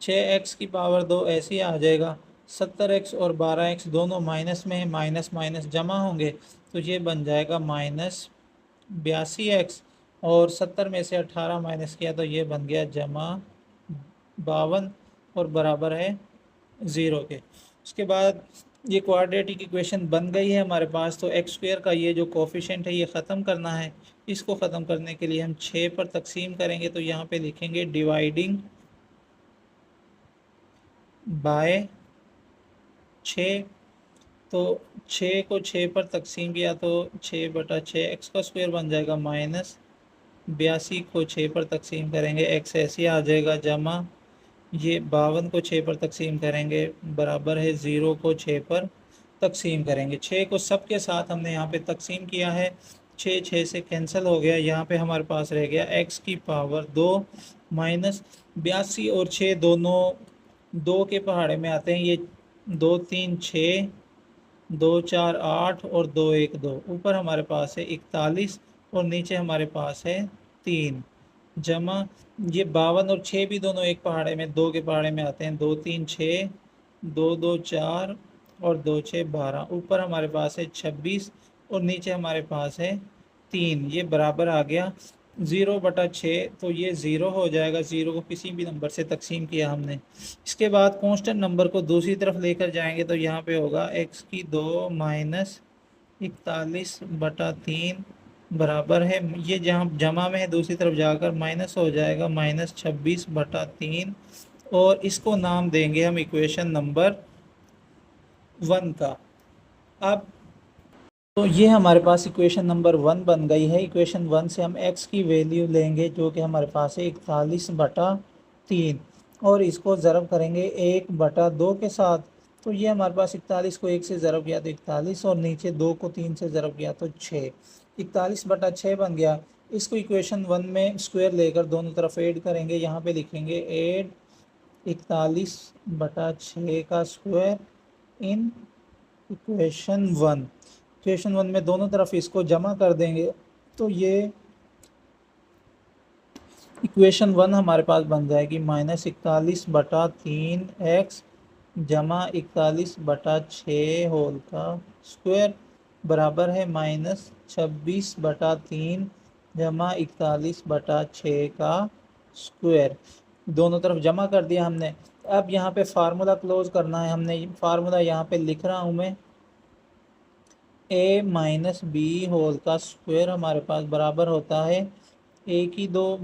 6x की पावर 2 ऐसे ही आ जाएगा, 70x और 12x दोनों माइनस में है, माइनस माइनस जमा होंगे तो ये बन जाएगा -82x, और 70 में से 18 माइनस किया तो ये बन गया जमा 52, और बराबर है 0 के। उसके बाद ये क्वाड्रेटिक इक्वेशन बन गई है हमारे पास, तो x² का ये जो कोफिशिएंट है ये ख़त्म करना है। इसको ख़त्म करने के लिए हम 6 पर तकसीम करेंगे, तो यहाँ पे लिखेंगे डिवाइडिंग बाय 6। तो 6 को 6 पर तकसीम किया तो 6/6 एक्स का स्क्वायर बन जाएगा, -82 को 6 पर तकसीम करेंगे x ऐसे आ जाएगा, जमा ये 52 को 6 पर तकसीम करेंगे, बराबर है 0 को 6 पर तकसीम करेंगे। 6 को सब के साथ हमने यहाँ पे तकसीम किया है, 6 से कैंसिल हो गया, यहाँ पे हमारे पास रह गया x की पावर 2 -82, और 6 दोनों 2 के पहाड़े में आते हैं, ये 2 3 6, 2 4 8 और 2 1 2, ऊपर हमारे पास है 41 और नीचे हमारे पास है 3, जमा ये 52 और 6 भी दोनों एक पहाड़े में 2 के पहाड़े में आते हैं, 2 3 6, 2 2 4 और 2 6 12, ऊपर हमारे पास है 26 और नीचे हमारे पास है 3, ये बराबर आ गया 0/6, तो ये 0 हो जाएगा। 0 को किसी भी नंबर से तकसीम किया हमने। इसके बाद कांस्टेंट नंबर को दूसरी तरफ लेकर जाएंगे तो यहाँ पे होगा x की 2 - 41/3 बराबर है, ये जहाँ जमा में है दूसरी तरफ जाकर माइनस हो जाएगा, -26/3, और इसको नाम देंगे हम इक्वेशन नंबर 1 का। अब तो ये हमारे पास इक्वेशन नंबर 1 बन गई है। इक्वेशन 1 से हम x की वैल्यू लेंगे जो कि हमारे पास है 41/3, और इसको ज़रब करेंगे 1/2 के साथ, तो ये हमारे पास 41 को 1 से ज़रब किया तो 41, और नीचे 2 को 3 से ज़रब किया तो 6, 41/6 बन गया। इसको इक्वेशन 1 में स्क्वायर लेकर दोनों तरफ ऐड करेंगे, यहाँ पे लिखेंगे ऐड 41/6 का स्क्वायर इन इक्वेशन 1। इक्वेशन 1 में दोनों तरफ इसको जमा कर देंगे तो ये इक्वेशन 1 हमारे पास बन जाएगी -41/3x जमा 41/6 होल का स्क्वायर, बराबर है -26/3 जमा 41/6 का स्क्वायर। दोनों तरफ जमा कर दिया हमने। अब यहाँ पे फार्मूला क्लोज करना है हमने, फार्मूला यहाँ पे लिख रहा हूँ मैं, a - b होल का स्क्वायर हमारे पास बराबर होता है a की 2 -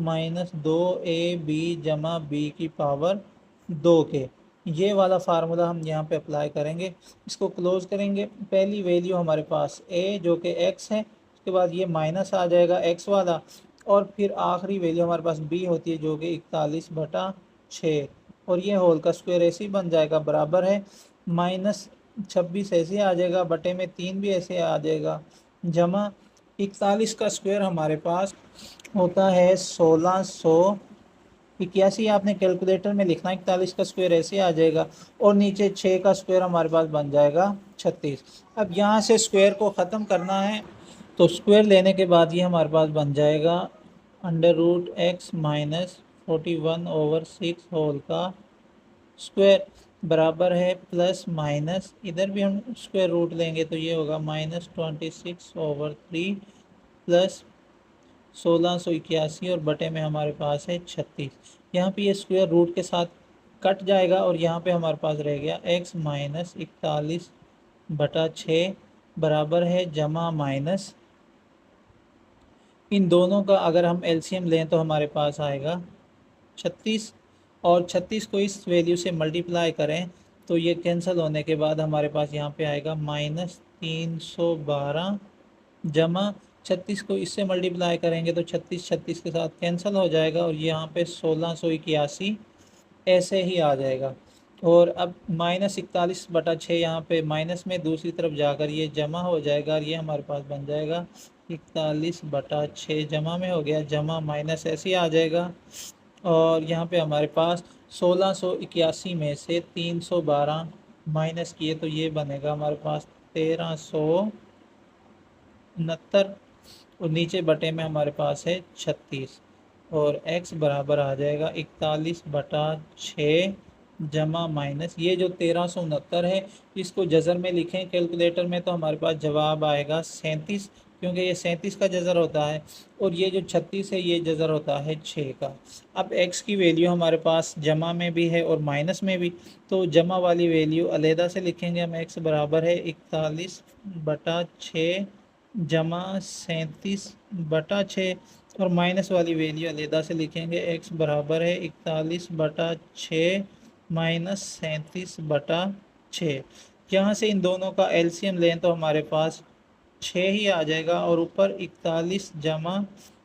2ab जमा b की पावर 2 के। ये वाला फार्मूला हम यहाँ पे अप्लाई करेंगे, इसको क्लोज करेंगे। पहली वैल्यू हमारे पास a जो कि x है, उसके बाद ये माइनस आ जाएगा x वाला, और फिर आखिरी वैल्यू हमारे पास b होती है जो कि 41/6, और ये होल का स्क्वायर ऐसे ही बन जाएगा, बराबर है -26 ऐसे आ जाएगा, बटे में 3 भी ऐसे आ जाएगा, जमा 41 का स्क्वायर हमारे पास होता है 1681। आपने कैलकुलेटर में लिखना, 41 का स्क्वायर ऐसे आ जाएगा और नीचे 6 का स्क्वायर हमारे पास बन जाएगा 36। अब यहाँ से स्क्वायर को ख़त्म करना है, तो स्क्वायर लेने के बाद ये हमारे पास बन जाएगा √x माइनस 41/6 होल का स्क्वायर बराबर है प्लस माइनस, इधर भी हम स्क्वायर रूट लेंगे तो ये होगा -26/3 प्लस 1681 और बटे में हमारे पास है 36। यहाँ पे ये स्क्वायर रूट के साथ कट जाएगा और यहाँ पे हमारे पास रह गया x माइनस 41/6 बराबर है जमा माइनस, इन दोनों का अगर हम एलसीएम लें तो हमारे पास आएगा 36 और 36 को इस वैल्यू से मल्टीप्लाई करें तो ये कैंसिल होने के बाद हमारे पास यहाँ पे आएगा -312 जमा 36 को इससे मल्टीप्लाई करेंगे तो 36 के साथ कैंसिल हो जाएगा और यहाँ पे 1681 ऐसे ही आ जाएगा। और अब -41/6 यहाँ पे माइनस में दूसरी तरफ जाकर ये जमा हो जाएगा और ये हमारे पास बन जाएगा 41/6 जमा में हो गया, जमा माइनस ऐसे ही आ जाएगा और यहाँ पे हमारे पास 1681 में से 312 माइनस किए तो ये बनेगा हमारे पास 1369 और नीचे बटे में हमारे पास है 36 और x बराबर आ जाएगा 41/6 जमा माइनस, ये जो 1369 है इसको जज़र में लिखें कैलकुलेटर में तो हमारे पास जवाब आएगा 37, क्योंकि ये 37 का जज़र होता है और ये जो 36 है ये जज़र होता है 6 का। अब x की वैल्यू हमारे पास जमा में भी है और माइनस में भी, तो जमा वाली वैल्यू अलहदा से लिखेंगे हम, x बराबर है 41/6 जमा 37/6 और माइनस वाली वैल्यू अलहदा से लिखेंगे, x बराबर है 41/6 माइनस 37/6। यहाँ से इन दोनों का एलसीएम लें तो हमारे पास 6 ही आ जाएगा और ऊपर 41 जमा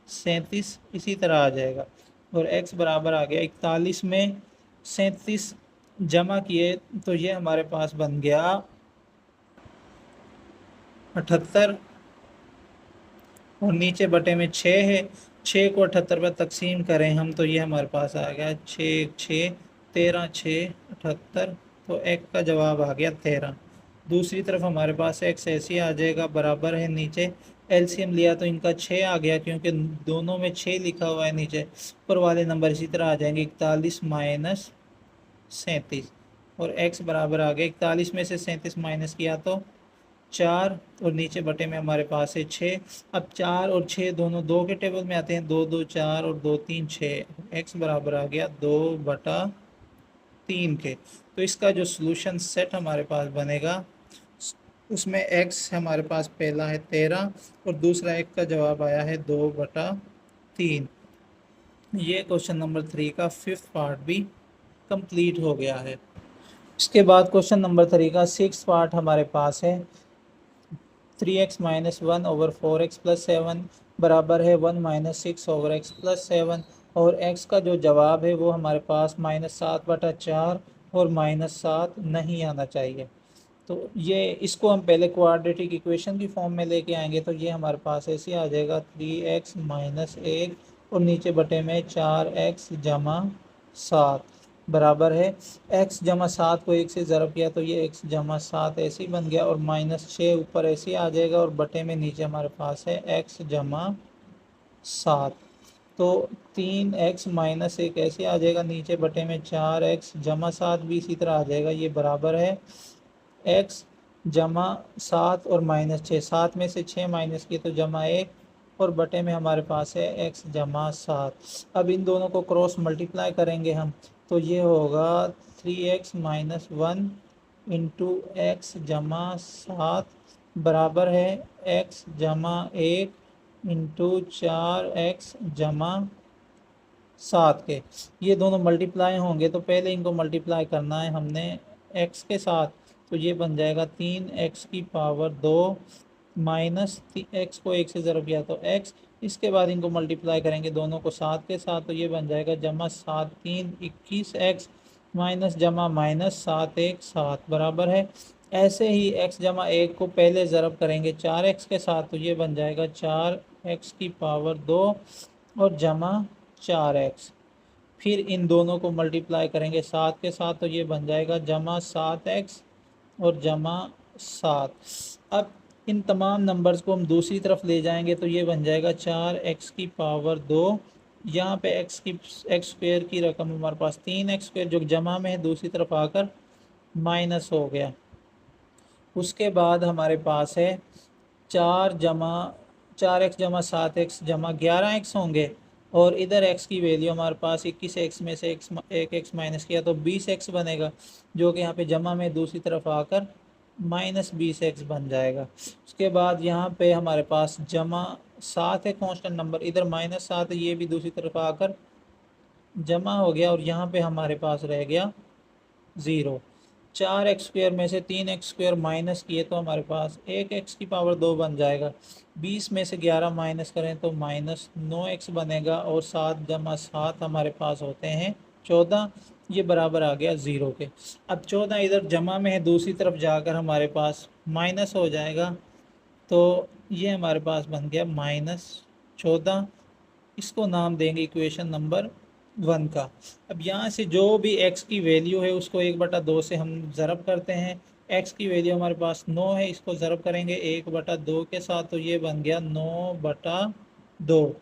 37 इसी तरह आ जाएगा और x बराबर आ गया 41 में 37 जमा किए तो ये हमारे पास बन गया 78 और नीचे बटे में 6 है, 6 को 78 पर तकसीम करें हम तो ये हमारे पास आ गया 6 6 13 6 78, तो x का जवाब आ गया 13। दूसरी तरफ हमारे पास x ऐसे आ जाएगा, बराबर है, नीचे एलसीएम लिया तो इनका 6 आ गया क्योंकि दोनों में 6 लिखा हुआ है, नीचे ऊपर वाले नंबर इसी तरह आ जाएंगे 41 माइनस 37 और x बराबर आ गया 41 में से 37 माइनस किया तो 4 और नीचे बटे में हमारे पास है 6। अब 4 और 6 दोनों 2 के टेबल में आते हैं, 2 2 4 और 2 3 6, x बराबर आ गया 2/3 के। तो इसका जो सॉल्यूशन सेट हमारे पास बनेगा उसमें x हमारे पास पहला है 13 और दूसरा x का जवाब आया है 2/3। ये क्वेश्चन नंबर 3 का 5th पार्ट भी कंप्लीट हो गया है। इसके बाद क्वेश्चन नंबर 3 का 6th पार्ट हमारे पास है 3x माइनस 1/4x प्लस 7 बराबर है 1 माइनस 6/x प्लस 7 और x का जो जवाब है वो हमारे पास -7/4 और -7 नहीं आना चाहिए। तो ये इसको हम पहले क्वाड्रेटिक इक्वेशन की फॉर्म में लेके आएंगे तो ये हमारे पास ऐसे आ जाएगा 3x माइनस 1 और नीचे बटे में 4x जमा 7 बराबर है x जमा 7 को 1 से ज़रब किया तो ये x जमा 7 ऐसे ही बन गया और -6 ऊपर ऐसे ही आ जाएगा और बटे में नीचे हमारे पास है x जमा 7, तो 3x माइनस 1 ऐसे आ जाएगा, नीचे बटे में 4x जमा 7 भी इसी तरह आ जाएगा, ये बराबर है x जमा 7 और -6, 7 में से 6 माइनस किए तो जमा 1 और बटे में हमारे पास है x जमा 7। अब इन दोनों को क्रॉस मल्टीप्लाई करेंगे हम तो ये होगा 3x माइनस 1 इंटू एक्स जमा 7 बराबर है x जमा 1 इंटू 4x जमा 7 के। ये दोनों मल्टीप्लाई होंगे तो पहले इनको मल्टीप्लाई करना है हमने x के साथ, तो ये बन जाएगा 3x की पावर 2 माइनस x को 1 से ज़रब किया तो x, इसके बाद इनको मल्टीप्लाई करेंगे दोनों को 7 के साथ तो ये बन जाएगा जमा 7 3 21x माइनस जमा माइनस 7 1 7 बराबर है ऐसे ही x जमा 1 को पहले ज़रब करेंगे 4x के साथ, तो ये बन जाएगा 4x की पावर 2 और जमा 4x। फिर इन दोनों को मल्टीप्लाई करेंगे 7 के साथ, तो ये बन जाएगा जमा 7x और जमा 7। अब इन तमाम नंबर्स को हम दूसरी तरफ ले जाएंगे तो ये बन जाएगा 4x की पावर 2। यहाँ पे एक्स स्क्वेयर की रकम हमारे पास 3x स्क्वेयर जो जमा में है दूसरी तरफ आकर माइनस हो गया। उसके बाद हमारे पास है 4x जमा 7x जमा 11x होंगे, और इधर x की वैल्यू हमारे पास 21x में से एक x माइनस किया तो 20x बनेगा, जो कि यहाँ पे जमा में दूसरी तरफ आकर -20x बन जाएगा। उसके बाद यहाँ पे हमारे पास जमा 7 है कांस्टेंट नंबर, इधर -7 है, ये भी दूसरी तरफ आकर जमा हो गया और यहाँ पे हमारे पास रह गया 0। 4x स्क्वेयर में से 3x स्क्वेयर माइनस किए तो हमारे पास 1x की पावर 2 बन जाएगा। 20 में से 11 माइनस करें तो -9x बनेगा, और 7 जमा 7 हमारे पास होते हैं 14, ये बराबर आ गया 0 के। अब 14 इधर जमा में है दूसरी तरफ जाकर हमारे पास माइनस हो जाएगा, तो ये हमारे पास बन गया -14। इसको नाम देंगे इक्वेशन नंबर 1 का। अब यहाँ से जो भी x की वैल्यू है उसको 1/2 से हम ज़रब करते हैं। x की वैल्यू हमारे पास 9 है, इसको ज़रब करेंगे 1/2 के साथ, तो ये बन गया 9/2।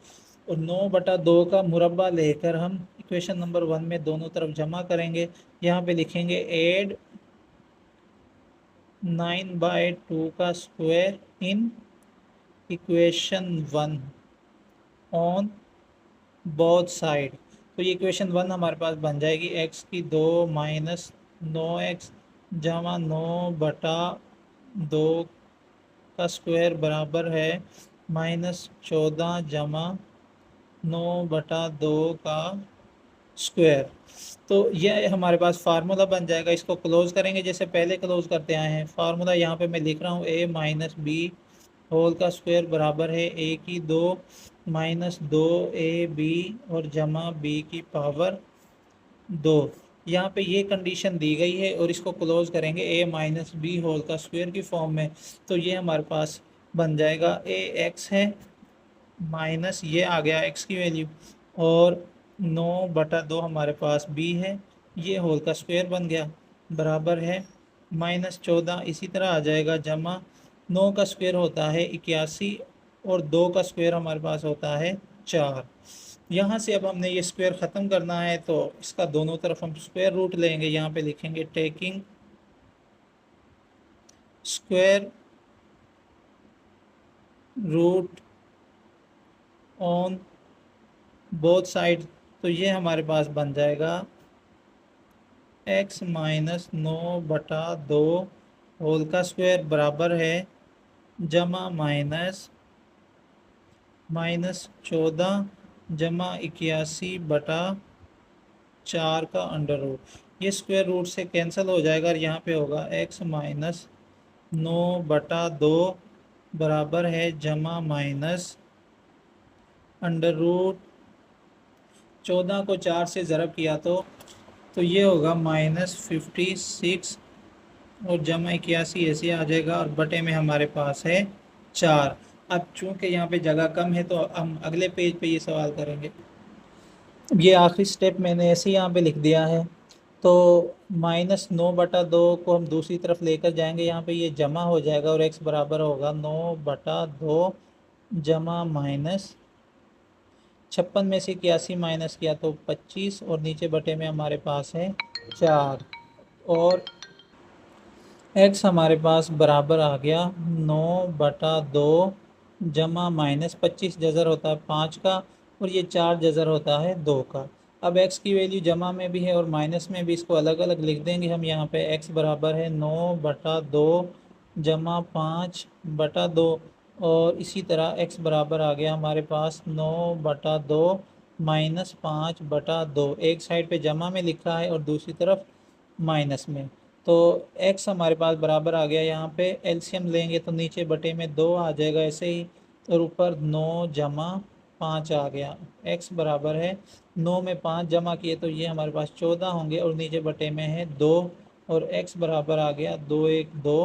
और 9/2 का मुरब्बा लेकर हम इक्वेशन नंबर 1 में दोनों तरफ जमा करेंगे। यहाँ पे लिखेंगे ऐड 9/2 का square in equation 1 on both side. तो ये इक्वेशन 1 हमारे पास बन जाएगी x की 2 माइनस 9x जमा 9/2 का स्क्वायर बराबर है -14 जमा 9/2 का स्क्वायर। तो ये हमारे पास फार्मूला बन जाएगा। इसको क्लोज करेंगे जैसे पहले क्लोज करते आए हैं। फार्मूला यहाँ पे मैं लिख रहा हूँ a माइनस बी होल का स्क्वायर बराबर है a की 2 माइनस 2ab और जमा b की पावर 2। यहाँ पे ये कंडीशन दी गई है और इसको क्लोज करेंगे a माइनस बी होल का स्क्वायर की फॉर्म में, तो ये हमारे पास बन जाएगा ax है माइनस ये आ गया x की वैल्यू, और 9/2 हमारे पास b है, ये होल का स्क्वायर बन गया बराबर है -14। इसी तरह आ जाएगा जमा 9 का स्क्वायर होता है 81 और 2 का स्क्वायर हमारे पास होता है 4। यहाँ से अब हमने ये स्क्वायर ख़त्म करना है तो इसका दोनों तरफ हम स्क्वायर रूट लेंगे। यहाँ पे लिखेंगे taking square root on both side, तो ये हमारे पास बन जाएगा x माइनस 9/2 होल का स्क्वायर बराबर है जमा -14 जमा 81/4 का अंडर रूट। ये स्क्वायर रूट से कैंसिल हो जाएगा और यहाँ पे होगा x माइनस 9/2 बराबर है जमा माइनस अंडर रूट 14 को 4 से ज़रब किया तो ये होगा -56 और जमा 81 ऐसे आ जाएगा, और बटे में हमारे पास है 4। अब चूंकि यहाँ पे जगह कम है तो हम अगले पेज पे ये सवाल करेंगे। ये आखिरी स्टेप मैंने ऐसे ही यहाँ पे लिख दिया है। तो -9/2 को हम दूसरी तरफ लेकर जाएंगे, यहाँ पे ये जमा हो जाएगा और x बराबर होगा 9/2 जमा -56 में से 81 माइनस किया तो 25, और नीचे बटे में हमारे पास है 4, और x हमारे पास बराबर आ गया 9/2 जमा -25 जज़र होता है 5 का, और ये 4 जज़र होता है 2 का। अब x की वैल्यू जमा में भी है और माइनस में भी, इसको अलग अलग लिख देंगे हम। यहाँ पे x बराबर है 9/2 जमा 5/2, और इसी तरह x बराबर आ गया हमारे पास 9/2 माइनस 5/2। एक साइड पे जमा में लिखा है और दूसरी तरफ माइनस में, तो x हमारे पास बराबर आ गया। यहाँ पे एलसीएम लेंगे तो नीचे बटे में 2 आ जाएगा ऐसे ही, और ऊपर 9 जमा 5 आ गया। x बराबर है 9 में 5 जमा किए तो ये हमारे पास 14 होंगे, और नीचे बटे में है 2, और x बराबर आ गया 2 1 2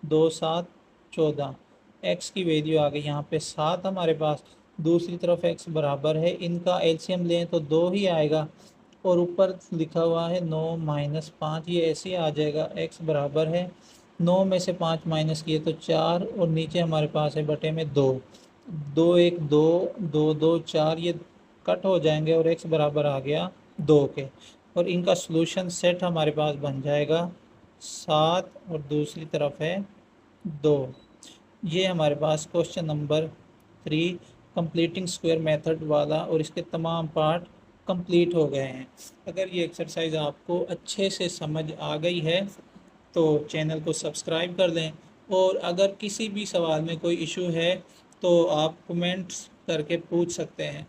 2 7 14। x की वैल्यू आ गई यहाँ पे 7 हमारे पास। दूसरी तरफ x बराबर है, इनका एलसीएम लें तो 2 ही आएगा और ऊपर लिखा हुआ है 9 माइनस 5, ये ऐसे ही आ जाएगा। x बराबर है 9 में से 5 माइनस किए तो 4 और नीचे हमारे पास है बटे में 2। 2 1 2 2 2 4, ये कट हो जाएंगे और x बराबर आ गया 2 के। और इनका सॉल्यूशन सेट हमारे पास बन जाएगा 7 और दूसरी तरफ है 2। ये हमारे पास question number 3 completing square method वाला और इसके तमाम पार्ट कंप्लीट हो गए हैं। अगर ये एक्सरसाइज आपको अच्छे से समझ आ गई है तो चैनल को सब्सक्राइब कर दें, और अगर किसी भी सवाल में कोई इशू है तो आप कमेंट्स करके पूछ सकते हैं।